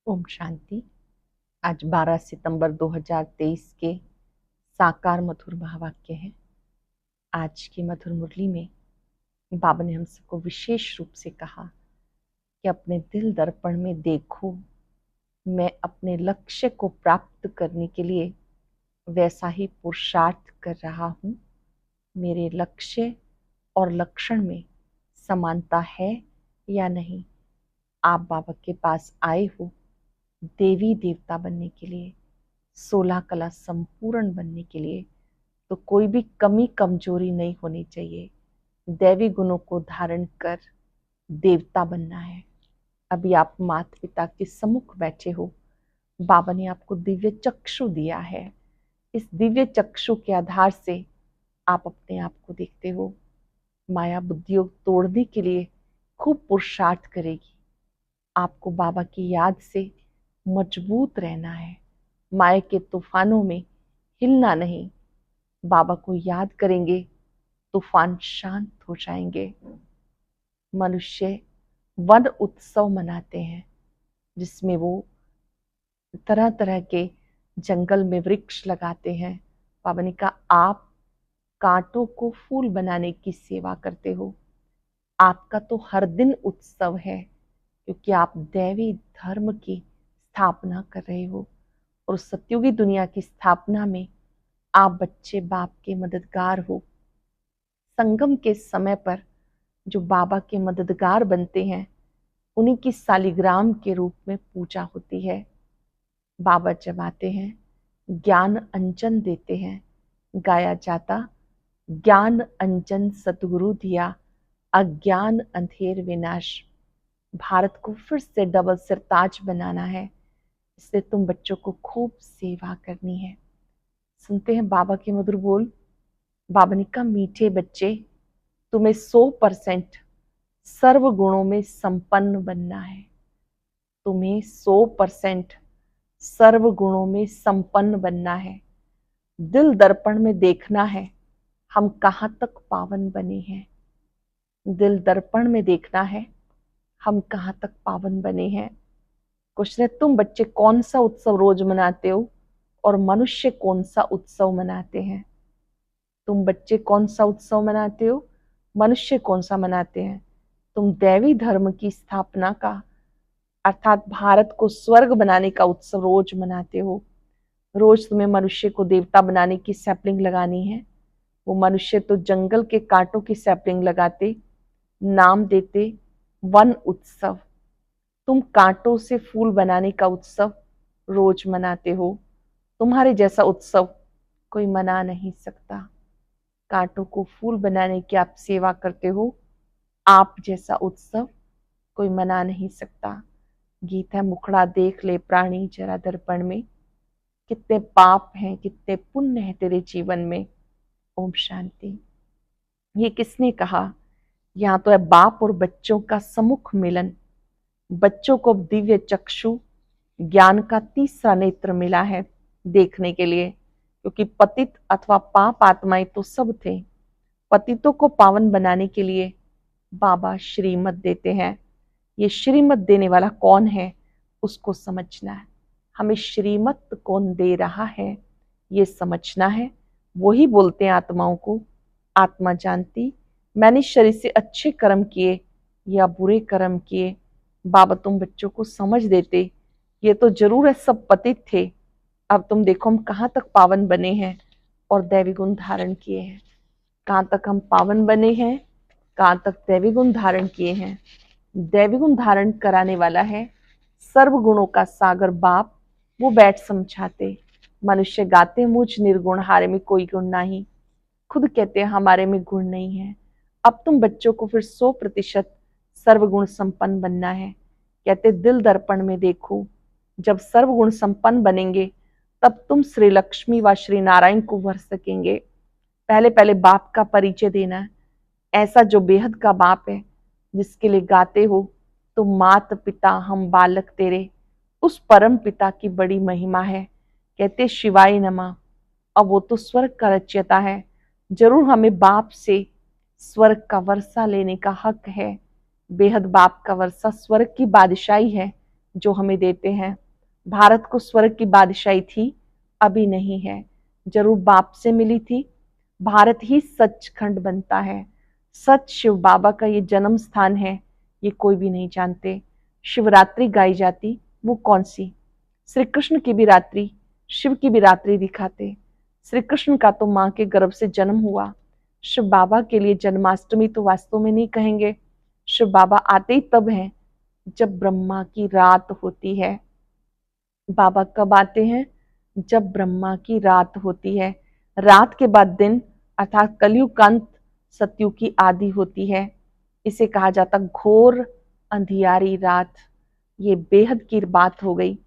ओम शांति। आज 12 सितंबर 2023 के साकार मधुर महावाक्य है। आज की मधुर मुरली में बाबा ने हम सबको विशेष रूप से कहा कि अपने दिल दर्पण में देखो, मैं अपने लक्ष्य को प्राप्त करने के लिए वैसा ही पुरुषार्थ कर रहा हूँ। मेरे लक्ष्य और लक्षण में समानता है या नहीं। आप बाबा के पास आए हो देवी देवता बनने के लिए, 16 कला संपूर्ण बनने के लिए, तो कोई भी कमी कमजोरी नहीं होनी चाहिए। दैवी गुणों को धारण कर देवता बनना है। अभी आप माता पिता के सम्मुख बैठे हो, बाबा ने आपको दिव्य चक्षु दिया है। इस दिव्य चक्षु के आधार से आप अपने आप को देखते हो। माया बुद्धियों तोड़ने के लिए खूब पुरुषार्थ करेगी। आपको बाबा की याद से मजबूत रहना है, माया के तूफानों में हिलना नहीं। बाबा को याद करेंगे, तूफान शांत हो जाएंगे। मनुष्य वन उत्सव मनाते हैं जिसमें वो तरह तरह के जंगल में वृक्ष लगाते हैं। बाबा ने कहा आप कांटों को फूल बनाने की सेवा करते हो। आपका तो हर दिन उत्सव है, क्योंकि आप दैवी धर्म की स्थापना कर रहे हो। और सत्युगी दुनिया की स्थापना में आप बच्चे बाप के मददगार हो। संगम के समय पर जो बाबा के मददगार बनते हैं, उन्हीं की सालिग्राम के रूप में पूजा होती है। बाबा जब आते हैं ज्ञान अंजन देते हैं। गाया जाता ज्ञान अंजन सतगुरु दिया, अज्ञान अंधेर विनाश। भारत को फिर से डबल सिरताज बनाना है, इसलिए तुम बच्चों को खूब सेवा करनी है। सुनते हैं बाबा के मधुर बोल। बाबा ने कहा मीठे बच्चे, तुम्हें 100% सर्व गुणों में संपन्न बनना है। तुम्हें 100% सर्व गुणों में संपन्न बनना है। दिल दर्पण में देखना है हम कहाँ तक पावन बने हैं। दिल दर्पण में देखना है हम कहाँ तक पावन बने हैं। कुछ ने तुम बच्चे कौन सा उत्सव रोज मनाते हो और मनुष्य कौन सा उत्सव मनाते हैं। तुम बच्चे कौन सा उत्सव मनाते हो, मनुष्य कौन सा मनाते हैं। तुम दैवी धर्म की स्थापना का अर्थात भारत को स्वर्ग बनाने का उत्सव रोज मनाते हो। रोज तुम्हें मनुष्य को देवता बनाने की सैपलिंग लगानी है। वो मनुष्य तो जंगल के कांटों की सैपलिंग लगाते, नाम देते वन उत्सव। तुम कांटों से फूल बनाने का उत्सव रोज मनाते हो। तुम्हारे जैसा उत्सव कोई मना नहीं सकता। कांटों को फूल बनाने की आप सेवा करते हो, आप जैसा उत्सव कोई मना नहीं सकता। गीत है मुखड़ा देख ले प्राणी जरा दर्पण में, कितने पाप हैं कितने पुण्य है तेरे जीवन में। ओम शांति। ये किसने कहा? यहाँ तो है बाप और बच्चों का सम्मुख मिलन। बच्चों को दिव्य चक्षु ज्ञान का तीसरा नेत्र मिला है देखने के लिए, क्योंकि पतित अथवा पाप आत्माएं तो सब थे। पतितों को पावन बनाने के लिए बाबा श्रीमत देते हैं। ये श्रीमत देने वाला कौन है उसको समझना है। हमें श्रीमत कौन दे रहा है ये समझना है। वही बोलते हैं आत्माओं को, आत्मा जानती मैंने शरीर से अच्छे कर्म किए या बुरे कर्म किए। बाबा तुम बच्चों को समझ देते, ये तो जरूर है सब पतित थे। अब तुम देखो हम कहाँ तक पावन बने हैं और दैवी गुण धारण किए हैं। कहाँ तक हम पावन बने हैं, कहाँ तक दैवी गुण धारण किए हैं। दैवी गुण धारण कराने वाला है सर्व गुणों का सागर बाप। वो बैठ समझाते। मनुष्य गाते मुझ निर्गुण हारे में कोई गुण नहीं, खुद कहते हैं हमारे में गुण नहीं है। अब तुम बच्चों को फिर 100% सर्वगुण संपन्न बनना है। कहते दिल दर्पण में देखो, जब सर्वगुण संपन्न बनेंगे तब तुम श्री लक्ष्मी व श्री नारायण को वर सकेंगे। पहले पहले बाप का परिचय देना है, ऐसा जो बेहद का बाप है जिसके लिए गाते हो तुम मात पिता हम बालक तेरे। उस परम पिता की बड़ी महिमा है। कहते शिवाय नमः। अब वो तो स्वर्ग का रचयिता है, जरूर हमें बाप से स्वर्ग का वर्षा लेने का हक है। बेहद बाप का वर्षा स्वर्ग की बादशाही है जो हमें देते हैं। भारत को स्वर्ग की बादशाही थी, अभी नहीं है, जरूर बाप से मिली थी। भारत ही सचखंड बनता है। सच शिव बाबा का ये जन्म स्थान है, ये कोई भी नहीं जानते। शिवरात्रि गाई जाती, वो कौन सी? श्री कृष्ण की भी रात्रि, शिव की भी रात्रि दिखाते। श्री कृष्ण का तो माँ के गर्भ से जन्म हुआ। शिव बाबा के लिए जन्माष्टमी तो वास्तव में नहीं कहेंगे। शिव बाबा आते ही तब हैं जब ब्रह्मा की रात होती है। बाबा कब आते हैं? जब ब्रह्मा की रात होती है। रात के बाद दिन, अर्थात कलयुग का अंत, सतयुग की आदि होती है। इसे कहा जाता घोर अंधियारी रात। ये बेहद की बात हो गई।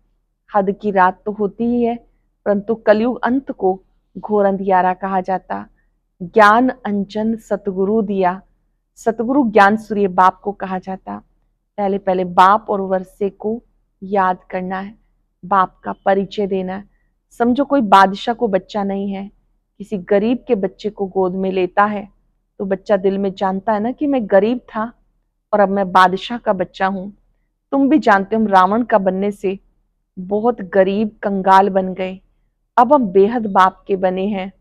हद की रात तो होती ही है, परंतु कलयुग अंत को घोर अंधियारा कहा जाता। ज्ञान अंजन सतगुरु दिया। सतगुरु ज्ञान सूर्य बाप को कहा जाता। पहले पहले बाप और वर्षे को याद करना है, बाप का परिचय देना है। समझो कोई बादशाह को बच्चा नहीं है, किसी गरीब के बच्चे को गोद में लेता है तो बच्चा दिल में जानता है ना कि मैं गरीब था और अब मैं बादशाह का बच्चा हूं। तुम भी जानते हो हम रावण का बनने से बहुत गरीब कंगाल बन गए, अब हम बेहद बाप के बने हैं,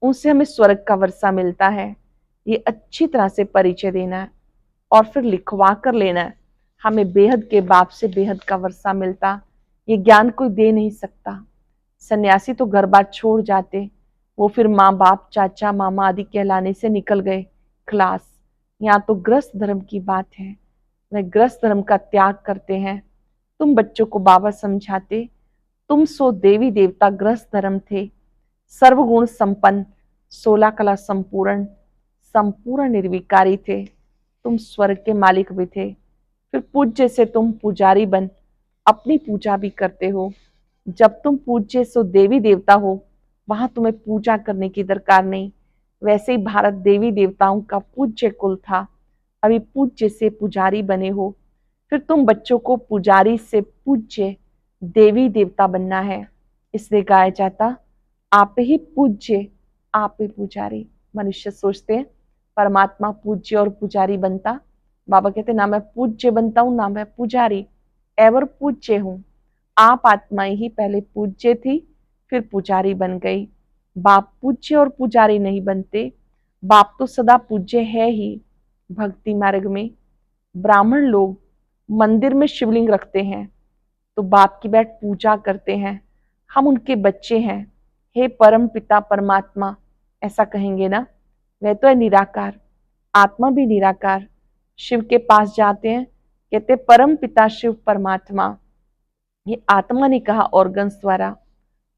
उनसे हमें स्वर्ग का वर्षा मिलता है। ये अच्छी तरह से परिचय देना है और फिर लिखवा कर लेना है। हमें बेहद के बाप से बेहद का वर्षा मिलता, ये ज्ञान कोई दे नहीं सकता। सन्यासी तो घर बार छोड़ जाते, वो फिर माँ बाप चाचा मामा आदि कहलाने से निकल गए क्लास। यहाँ तो गृहस्थ धर्म की बात है, वह गृहस्थ धर्म का त्याग करते हैं। तुम बच्चों को बाबा समझाते, तुम सो देवी देवता गृहस्थ धर्म थे, सर्वगुण संपन्न, 16 कला संपूर्ण, संपूर्ण निर्विकारी थे। तुम स्वर्ग के मालिक भी थे। फिर पूज्य से तुम पुजारी बन अपनी पूजा भी करते हो। जब तुम पूज्य सो देवी देवता हो, वहां तुम्हें पूजा करने की दरकार नहीं। वैसे ही भारत देवी देवताओं का पूज्य कुल था, अभी पूज्य से पुजारी बने हो। फिर तुम बच्चों को पुजारी से पूज्य देवी देवता बनना है। इसलिए गाया जाता आप ही पूज्य आप ही पुजारी। मनुष्य सोचते हैं परमात्मा पूज्य और पुजारी बनता, बाबा कहते ना मैं पूज्य बनता हूं ना मैं पुजारी, एवर पूज्य हूं। आप आत्माएं ही पहले पूज्य थी, फिर पुजारी बन गई। बाप पूज्य और पुजारी नहीं बनते, बाप तो सदा पूज्य है ही। भक्ति मार्ग में ब्राह्मण लोग मंदिर में शिवलिंग रखते हैं तो बाप की बैठ पूजा करते हैं। हम उनके बच्चे हैं। हे परम पिता परमात्मा, ऐसा कहेंगे ना। वह तो है निराकार, आत्मा भी निराकार। शिव के पास जाते हैं, कहते परम पिता शिव परमात्मा। ये आत्मा ने कहा ऑर्गन्स द्वारा।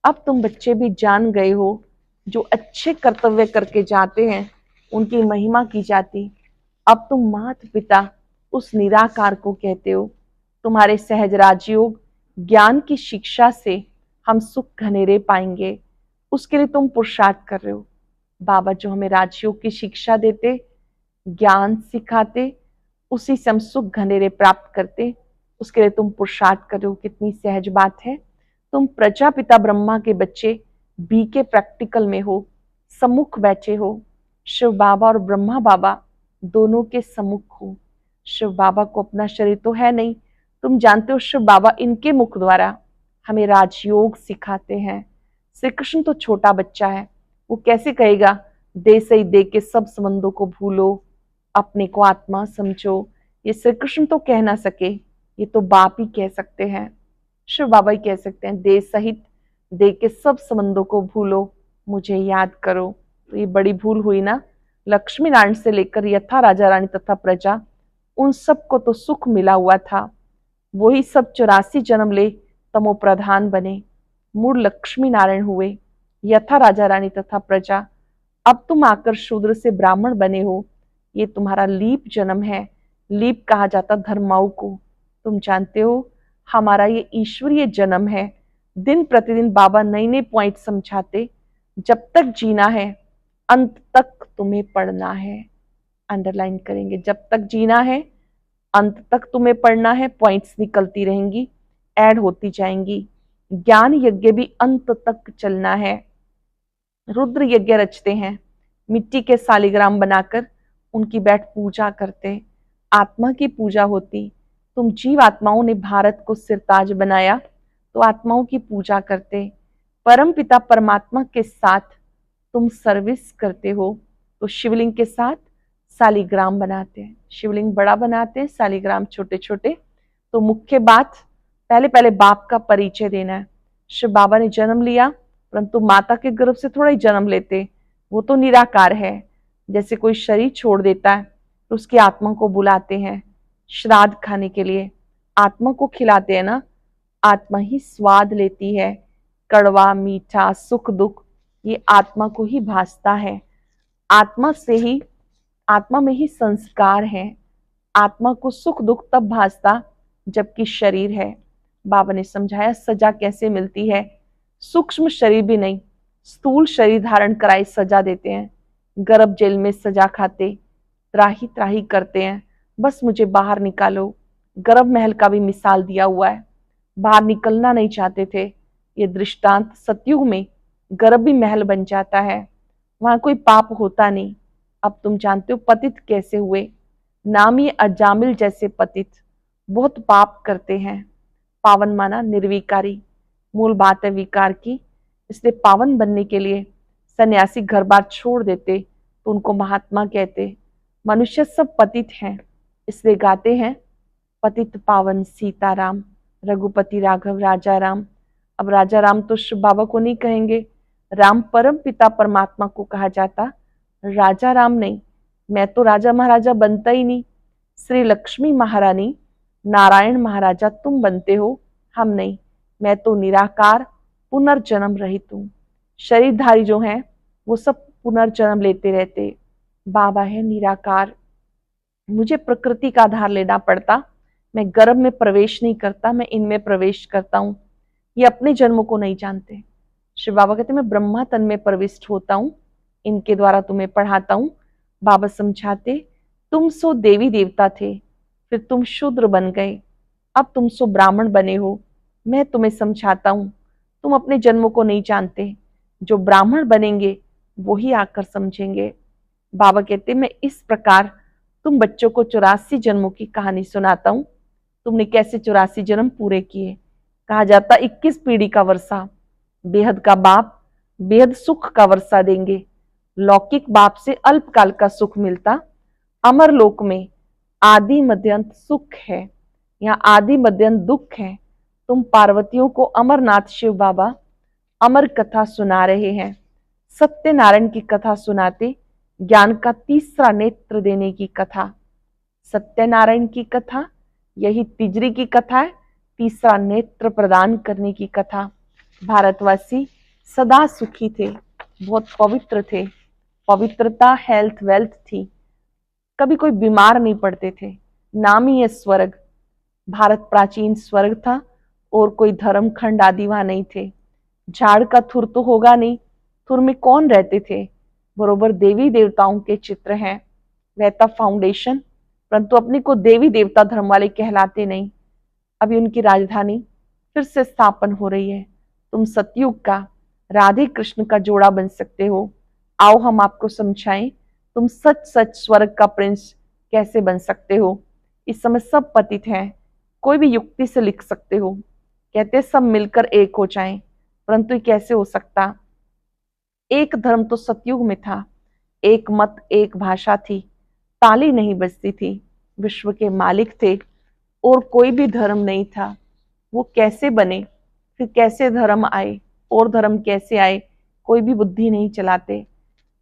अब तुम बच्चे भी जान गए हो, जो अच्छे कर्तव्य करके जाते हैं उनकी महिमा की जाती। अब तुम माता पिता उस निराकार को कहते हो। तुम्हारे सहज राजयोग ज्ञान की शिक्षा से हम सुख घनेरे पाएंगे, उसके लिए तुम पुरुषार्थ कर रहे हो। बाबा जो हमें राजयोग की शिक्षा देते, ज्ञान सिखाते, उसी से हम सुख घनेरे प्राप्त करते, उसके लिए तुम पुरुषार्थ कर रहे हो। कितनी सहज बात है। तुम प्रजापिता ब्रह्मा के बच्चे बीके प्रैक्टिकल में हो, सम्मुख बैठे हो। शिव बाबा और ब्रह्मा बाबा दोनों के सम्मुख हो। शिव बाबा को अपना शरीर तो है नहीं, तुम जानते हो शिव बाबा इनके मुख द्वारा हमें राजयोग सिखाते हैं। श्री कृष्ण तो छोटा बच्चा है, वो कैसे कहेगा दे सही दे के सब संबंधों को भूलो, अपने को आत्मा समझो। ये श्री कृष्ण तो कह ना सके, ये तो बाप ही कह सकते हैं, शिव बाबा ही कह सकते हैं दे सहित दे के सब संबंधों को भूलो, मुझे याद करो। तो ये बड़ी भूल हुई ना। लक्ष्मी नारायण से लेकर यथा राजा रानी तथा प्रजा, उन सबको तो सुख मिला हुआ था। वही सब 84 जन्म ले तमो प्रधान बने, मूल लक्ष्मी नारायण हुए, यथा राजा रानी तथा प्रजा। अब तुम आकर शूद्र से ब्राह्मण बने हो, ये तुम्हारा लीप जन्म है। लीप कहा जाता धर्माऊ को। तुम जानते हो हमारा ये ईश्वरीय जन्म है। दिन प्रतिदिन बाबा नए नए पॉइंट समझाते। जब तक जीना है अंत तक तुम्हें पढ़ना है। अंडरलाइन करेंगे, जब तक जीना है अंत तक तुम्हें पढ़ना है। पॉइंट्स निकलती रहेंगी, ऐड होती जाएंगी। ज्ञान यज्ञ भी अंत तक चलना है। रुद्र यज्ञ रचते हैं, मिट्टी के सालिग्राम बनाकर उनकी बैठ पूजा करते। आत्मा की पूजा होती, तुम जीव आत्माओं ने भारत को सिरताज बनाया तो आत्माओं की पूजा करते, परम पिता परमात्मा के साथ तुम सर्विस करते हो तो शिवलिंग के साथ सालिग्राम बनाते हैं। शिवलिंग बड़ा बनाते हैं, सालिग्राम छोटे छोटे। तो मुख्य बात, पहले पहले बाप का परिचय देना है। शिव बाबा ने जन्म लिया, परंतु माता के गर्भ से थोड़ा ही जन्म लेते, वो तो निराकार है। जैसे कोई शरीर छोड़ देता है तो उसकी आत्मा को बुलाते हैं श्राद्ध खाने के लिए, आत्मा को खिलाते हैं ना। आत्मा ही स्वाद लेती है, कड़वा मीठा सुख दुख ये आत्मा को ही भासता है। आत्मा से ही, आत्मा में ही संस्कार है। आत्मा को सुख दुख तब भासता जबकि शरीर है। बाबा ने समझाया सजा कैसे मिलती है। सूक्ष्म शरीर भी नहीं, स्थूल शरीर धारण कराए सजा देते हैं। गर्भ जेल में सजा खाते, त्राही त्राही करते हैं, बस मुझे बाहर निकालो। गर्भ महल का भी मिसाल दिया हुआ है, बाहर निकलना नहीं चाहते थे। ये दृष्टांत सतयुग में गर्भ भी महल बन जाता है, वहां कोई पाप होता नहीं। अब तुम जानते हो पतित कैसे हुए। नाम ये अजामिल जैसे पतित बहुत पाप करते हैं। पावन माना निर्विकारी, मूल बात है विकार की। इसलिए पावन बनने के लिए सन्यासी घर बार छोड़ देते तो उनको महात्मा कहते। मनुष्य सब पतित हैं, इसलिए गाते हैं पतित पावन सीताराम, रघुपति राघव राजा राम। अब राजा राम तो शिव बाबा को नहीं कहेंगे, राम परम पिता परमात्मा को कहा जाता, राजा राम नहीं। मैं तो राजा महाराजा बनता ही नहीं। श्री लक्ष्मी महारानी नारायण महाराजा तुम बनते हो, हम नहीं। मैं तो निराकार पुनर्जन्म रहित हूँ। शरीरधारी जो हैं वो सब पुनर्जन्म लेते रहते। बाबा है निराकार, मुझे प्रकृति का आधार लेना पड़ता। मैं गर्भ में प्रवेश नहीं करता, मैं इनमें प्रवेश करता हूँ। ये अपने जन्मों को नहीं जानते। शिव बाबा कहते मैं ब्रह्मा तन में प्रविष्ट होता हूँ, इनके द्वारा तुम्हें पढ़ाता हूँ। बाबा समझाते तुम सो देवी देवता थे, फिर तुम शूद्र बन गए, अब तुम सो ब्राह्मण बने हो। मैं तुम्हें समझाता हूँ, तुम अपने जन्मों को नहीं जानते। जो ब्राह्मण बनेंगे वही आकर समझेंगे। बाबा कहते मैं इस प्रकार तुम बच्चों को 84 जन्मों की कहानी सुनाता हूँ। तुमने कैसे 84 जन्म पूरे किए। कहा जाता 21 पीढ़ी का वर्षा, बेहद का बाप बेहद सुख का वर्षा देंगे। लौकिक बाप से अल्पकाल का सुख मिलता, अमर लोक में आदि मध्यंत सुख है, यहाँ आदि मध्यंत दुख है। तुम पार्वतियों को अमरनाथ शिव बाबा अमर कथा सुना रहे हैं। सत्यनारायण की कथा सुनाते, ज्ञान का तीसरा नेत्र देने की कथा। सत्यनारायण की कथा यही तिजरी की कथा है, तीसरा नेत्र प्रदान करने की कथा। भारतवासी सदा सुखी थे, बहुत पवित्र थे। पवित्रता हेल्थ वेल्थ थी, कभी कोई बीमार नहीं पड़ते थे। नाम ही है स्वर्ग। भारत प्राचीन स्वर्ग था और कोई धर्म खंड आदि वहां नहीं थे। झाड़ का थुर तो होगा नहीं, थुर में कौन रहते थे। बरोबर देवी देवताओं के चित्र हैं, रहता फाउंडेशन, परंतु अपने को देवी देवता धर्म वाले कहलाते नहीं। अभी उनकी राजधानी फिर से स्थापन हो रही है। तुम सतयुग का राधे कृष्ण का जोड़ा बन सकते हो। आओ हम आपको समझाएं, तुम सच सच स्वर्ग का प्रिंस कैसे बन सकते हो। इस समय सब पतित हैं, कोई भी युक्ति से लिख सकते हो। कहते सब मिलकर एक हो जाएं, परंतु ये कैसे हो सकता। एक धर्म तो सतयुग में था, एक मत एक भाषा थी, ताली नहीं बजती थी, विश्व के मालिक थे और कोई भी धर्म नहीं था। वो कैसे बने, फिर कैसे धर्म आए और धर्म कैसे आए, कोई भी बुद्धि नहीं चलाते।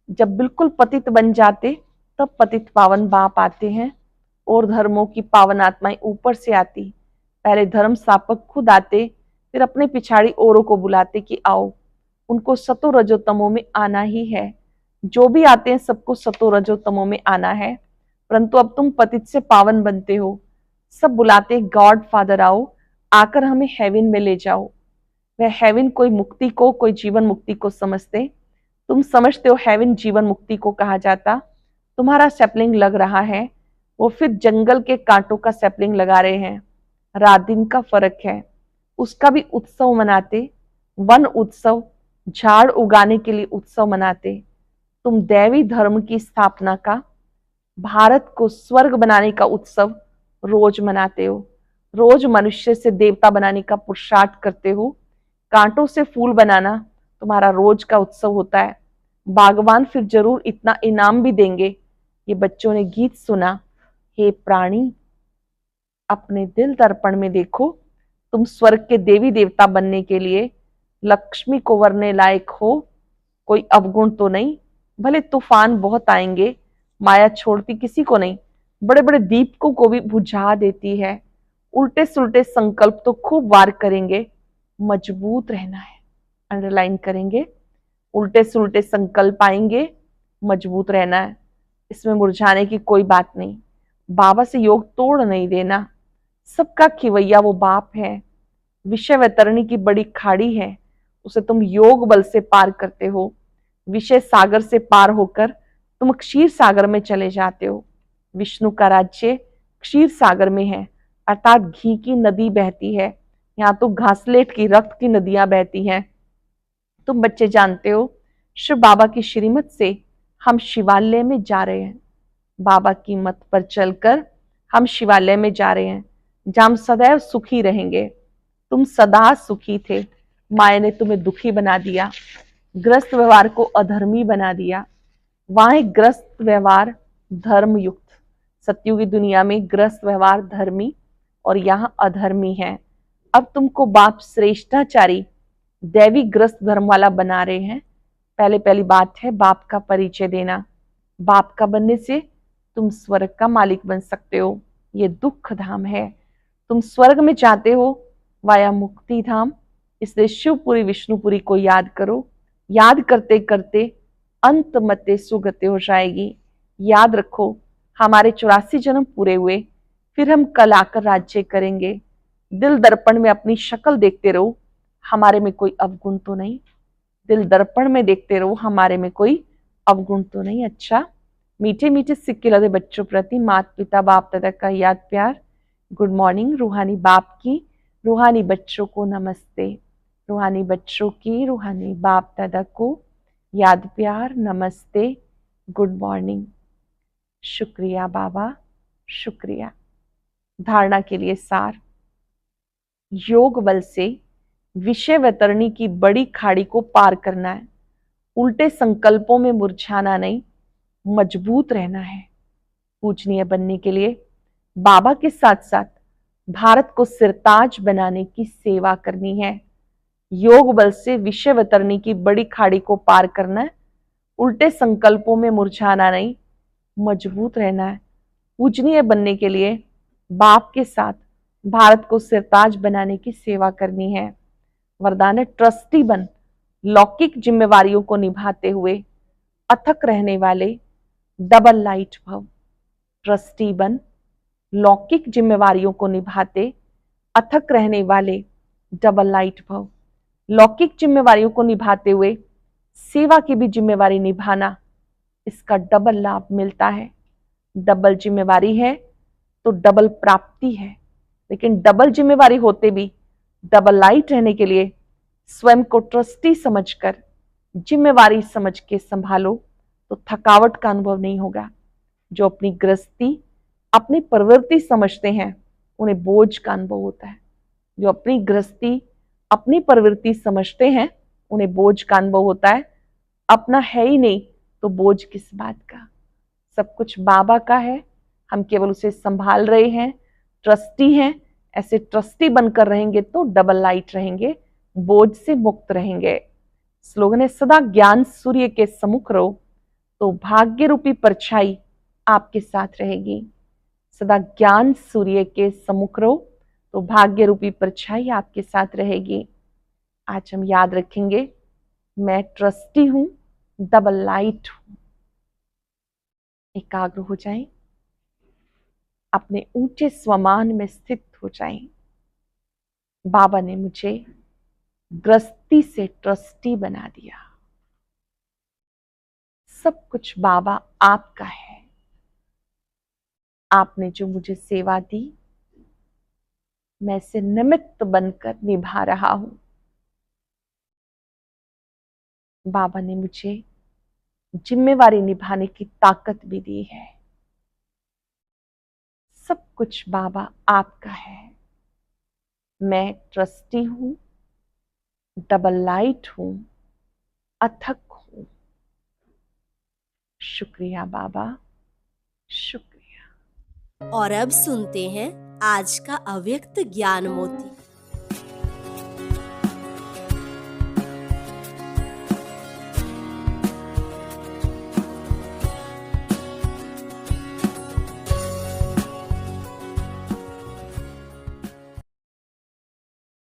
जब बिल्कुल पतित बन जाते तब पतित पावन बाप आते हैं और धर्मों की पावन आत्माएं ऊपर से आती। पहले धर्म स्थापक खुद आते, फिर अपने पिछाड़ी औरों को बुलाते कि आओ। उनको सतो रजो तमो में आना ही है। जो भी आते हैं सबको सतो रजो तमो में आना है। परंतु अब तुम पतित से पावन बनते हो, सब बुलाते गॉड फादर आओ, आकर हमें हेवन में ले जाओ। वह हेवन कोई मुक्ति को, कोई जीवन मुक्ति को समझते। तुम समझते हो हेवन जीवन मुक्ति को कहा जाता। तुम्हारा सैपलिंग लग रहा है, वो फिर जंगल के कांटों का सैपलिंग लगा रहे हैं। रात दिन का फर्क है। उसका भी उत्सव मनाते, वन उत्सव, झाड़ उगाने के लिए उत्सव मनाते। तुम दैवी धर्म की स्थापना का, भारत को स्वर्ग बनाने का उत्सव रोज मनाते हो। रोज मनुष्य से देवता बनाने का पुरुषार्थ करते हो। कांटों से फूल बनाना तुम्हारा रोज का उत्सव होता है। भगवान फिर जरूर इतना इनाम भी देंगे। ये बच्चों ने गीत सुना। हे प्राणी, अपने दिल दर्पण में देखो। तुम स्वर्ग के देवी देवता बनने के लिए लक्ष्मी को वरने लायक हो। कोई अवगुण तो नहीं। भले तूफान बहुत आएंगे, माया छोड़ती किसी को नहीं। बड़े बड़े दीपकों को भी बुझा देती है। उल्टे सुलटे संकल्प तो खूब वार करेंगे, मजबूत रहना है। अंडरलाइन करेंगे। उल्टे सुलटे संकल्प आएंगे, मजबूत रहना है। इसमें मुरझाने की कोई बात नहीं। बाबा से योग तोड़ नहीं देना। सबका खिवैया वो बाप है। विषय वैतरणी की बड़ी खाड़ी है, उसे तुम योग बल से पार करते हो। विषय सागर से पार होकर तुम क्षीर सागर में चले जाते हो। विष्णु का राज्य क्षीर सागर में है, अर्थात घी की नदी बहती है। यहाँ तो घासलेट की रक्त की नदियां बहती हैं। तुम बच्चे जानते हो, शिव बाबा की श्रीमत से हम शिवालय में जा रहे हैं। बाबा की मत पर चलकर हम शिवालय में जा रहे हैं, जहां हम सदैव सुखी रहेंगे। तुम सदा सुखी थे, माया ने तुम्हें दुखी बना दिया, ग्रस्त व्यवहार को अधर्मी बना दिया। वहां एक ग्रस्त व्यवहार धर्म युक्त। सत्युगी दुनिया में ग्रस्त व्यवहार धर्मी और यहाँ अधर्मी है। अब तुमको बाप श्रेष्ठाचारी दैवी ग्रस्त धर्म वाला बना रहे हैं। पहली बात है बाप का परिचय देना। बाप का बनने से तुम स्वर्ग का मालिक बन सकते हो। ये दुख धाम है। तुम स्वर्ग में जाते हो वाया मुक्ति धाम। इसलिए शिवपुरी विष्णुपुरी को याद करो। याद करते करते अंत मते सुगते हो जाएगी। याद रखो, हमारे 84 जन्म पूरे हुए, फिर हम कल आकर राज्य करेंगे। दिल दर्पण में अपनी शक्ल देखते रहो, हमारे में कोई अवगुण तो नहीं। दिल दर्पण में देखते रहो, हमारे में कोई अवगुण तो नहीं। अच्छा, मीठे मीठे सिक्के लदे बच्चों प्रति माता पिता बाप दादा का याद प्यार। Good morning. रूहानी बाप की रूहानी बच्चों को नमस्ते। रूहानी बच्चों की रूहानी बाप दादा को याद प्यार, नमस्ते, गुड मॉर्निंग। शुक्रिया बाबा, शुक्रिया। धारणा के लिए सार। योग बल से विषय वैतरणी की बड़ी खाड़ी को पार करना है। उल्टे संकल्पों में मुरझाना नहीं, मजबूत रहना है। पूजनीय बनने के लिए बाबा के साथ साथ भारत को सिरताज बनाने की सेवा करनी है। योग बल से विषय वैतरणी की बड़ी खाड़ी को पार करना है। उल्टे संकल्पों में मुरझाना नहीं, मजबूत रहना है। पूजनीय बनने के लिए बाप के साथ भारत को सिरताज बनाने की सेवा करनी है। वरदान है ट्रस्टी बन, लौकिक जिम्मेवारियों को निभाते हुए अथक रहने वाले डबल लाइट भव। ट्रस्टी बन, लौकिक जिम्मेवारियों को निभाते अथक रहने वाले डबल लाइट भव। लौकिक जिम्मेवारियों को निभाते हुए सेवा की भी जिम्मेवारी निभाना, इसका डबल लाभ मिलता है। डबल जिम्मेवारी है तो डबल प्राप्ति है, लेकिन डबल जिम्मेवारी होते भी डबल लाइट रहने के लिए स्वयं को ट्रस्टी समझकर जिम्मेवारी समझ के संभालो तो थकावट का अनुभव नहीं होगा। जो अपनी गृहस्थी अपनी प्रवृत्ति समझते हैं उन्हें बोझ का अनुभव होता है। जो अपनी गृहस्थी अपनी प्रवृत्ति समझते हैं उन्हें बोझ का अनुभव होता है। अपना है ही नहीं तो बोझ किस बात का। सब कुछ बाबा का है, हम केवल उसे संभाल रहे हैं, ट्रस्टी हैं। ऐसे ट्रस्टी बनकर रहेंगे तो डबल लाइट रहेंगे, बोझ से मुक्त रहेंगे। स्लोगन है सदा ज्ञान सूर्य के सम्मुख रहो तो भाग्य रूपी परछाई आपके साथ रहेगी। सदा ज्ञान सूर्य के सम्मुख रहो तो भाग्य रूपी परछाई आपके साथ रहेगी। आज हम याद रखेंगे, मैं ट्रस्टी हूं, डबल लाइट हूं। एकाग्र हो जाएं, अपने ऊंचे स्वमान में स्थित हो जाएं। बाबा ने मुझे गृहस्थी से ट्रस्टी बना दिया। सब कुछ बाबा आपका है। आपने जो मुझे सेवा दी, मैं इसे निमित्त बनकर निभा रहा हूं। बाबा ने मुझे जिम्मेवारी निभाने की ताकत भी दी है। सब कुछ बाबा आपका है। मैं ट्रस्टी हूँ, डबल लाइट हूँ, अथक हूँ। शुक्रिया बाबा, शुक्रिया। और अब सुनते हैं आज का अव्यक्त ज्ञान मोती।